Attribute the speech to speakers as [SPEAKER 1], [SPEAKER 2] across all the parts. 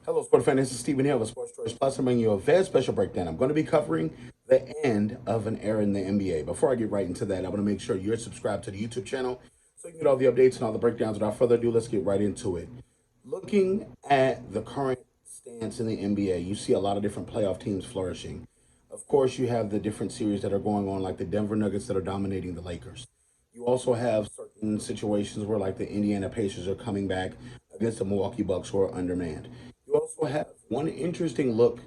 [SPEAKER 1] Hello, sport fan. This is Stephen Hill of Sports Choice Plus. I'm bringing you a very special breakdown. I'm going to be covering the end of an era in the NBA. Before I get right into that, I want to make sure you're subscribed to the YouTube channel so you can get all the updates and all the breakdowns. Without further ado, let's get right into it. Looking at the current stance in the NBA, you see a lot of different playoff teams flourishing. Of course, you have the different series that are going on, like the Denver Nuggets that are dominating the Lakers. You also have certain situations where, like, the Indiana Pacers are coming back against the Milwaukee Bucks, who are undermanned. You also have one interesting look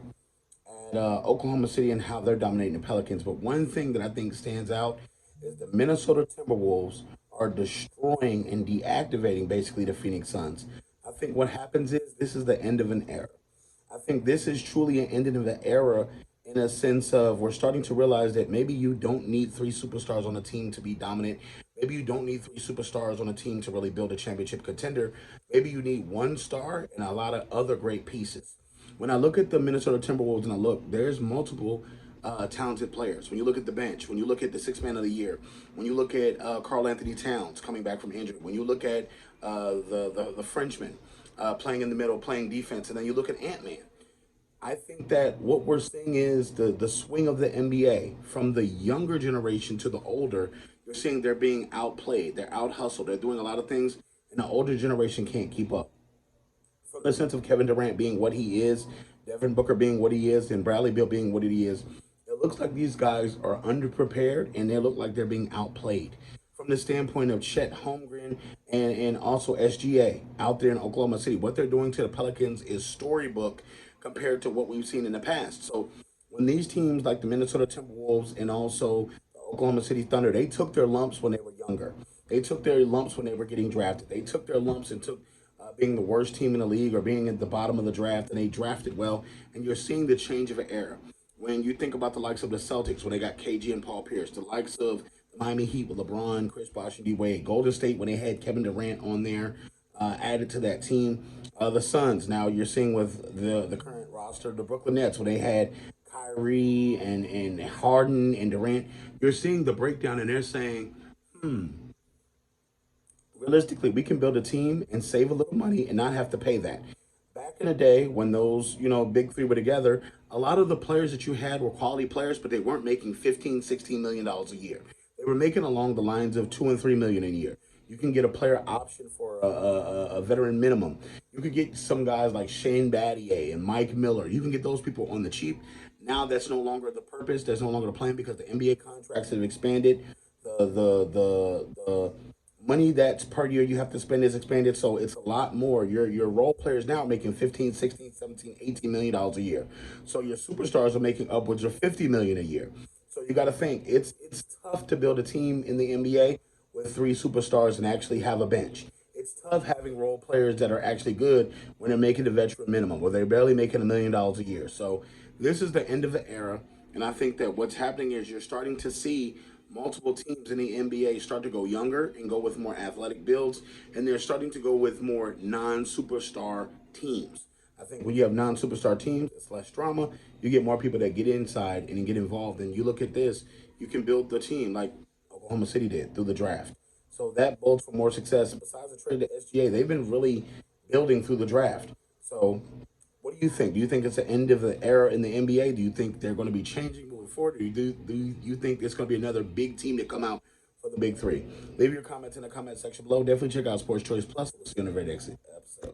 [SPEAKER 1] at Oklahoma City and how they're dominating the Pelicans. But one thing that I think stands out is the Minnesota Timberwolves are destroying and deactivating basically the Phoenix Suns. I think what happens is this is the end of an era. I think this is truly an ending of an era in a sense of we're starting to realize that maybe you don't need three superstars on a team to be dominant. Maybe you don't need three superstars on a team to really build a championship contender. Maybe you need one star and a lot of other great pieces. When I look at the Minnesota Timberwolves and I look, there's multiple talented players. When you look at the bench, when you look at the six man of the year, when you look at Carl Anthony Towns coming back from injury, when you look at the Frenchman playing in the middle, playing defense, and then you look at Ant Man. I think that what we're seeing is the swing of the NBA from the younger generation to the older. You're seeing they're being outplayed, they're out hustled, they're doing a lot of things, and the older generation can't keep up. From the sense of Kevin Durant being what he is, Devin Booker being what he is, and Bradley Beal being what he is, it looks like these guys are underprepared and they look like they're being outplayed. From the standpoint of Chet Holmgren and also SGA out there in Oklahoma City, what they're doing to the Pelicans is storybook compared to what we've seen in the past. So when these teams like the Minnesota Timberwolves and also the Oklahoma City Thunder, they took their lumps when they were younger. They took their lumps when they were getting drafted. They took their lumps and took being the worst team in the league or being at the bottom of the draft, and they drafted well. And you're seeing the change of an era. When you think about the likes of the Celtics, when they got KG and Paul Pierce, the likes of the Miami Heat with LeBron, Chris Bosh, and D Wade, Golden State when they had Kevin Durant on there, added to that team. The Suns, now you're seeing with the current roster, the Brooklyn Nets when they had Kyrie and Harden and Durant, you're seeing the breakdown, and they're saying, realistically, we can build a team and save a little money and not have to pay that. Back in the day when those, big three were together, a lot of the players that you had were quality players, but they weren't making 15, $16 million a year. They were making along the lines of 2 and 3 million a year. You can get a player option for a veteran minimum. You could get some guys like Shane Battier and Mike Miller. You can get those people on the cheap. Now that's no longer the purpose. That's no longer the plan because the NBA contracts have expanded. The money that's per year you have to spend is expanded, so it's a lot more. Your role players now are making 15, 16, 17, $18 million a year. So your superstars are making upwards of 50 million a year. So you got to think it's tough to build a team in the NBA with three superstars and actually have a bench. It's tough having role players that are actually good when they're making the veteran minimum, or they're barely making $1 million a year. So this is the end of the era, and I think that what's happening is you're starting to see multiple teams in the NBA start to go younger and go with more athletic builds, and they're starting to go with more non-superstar teams. I think when you have non-superstar teams, it's less drama. You get more people that get inside and get involved. And you look at this, you can build the team like Oklahoma City did through the draft. So that bodes for more success. Besides the trade to SGA, they've been really building through the draft. So what do you think? Do you think it's the end of the era in the NBA? Do you think they're going to be changing moving forward? Or do you think it's going to be another big team to come out for the big three? Leave your comments in the comment section below. Definitely check out Sports Choice Plus. We'll see you in the very next episode.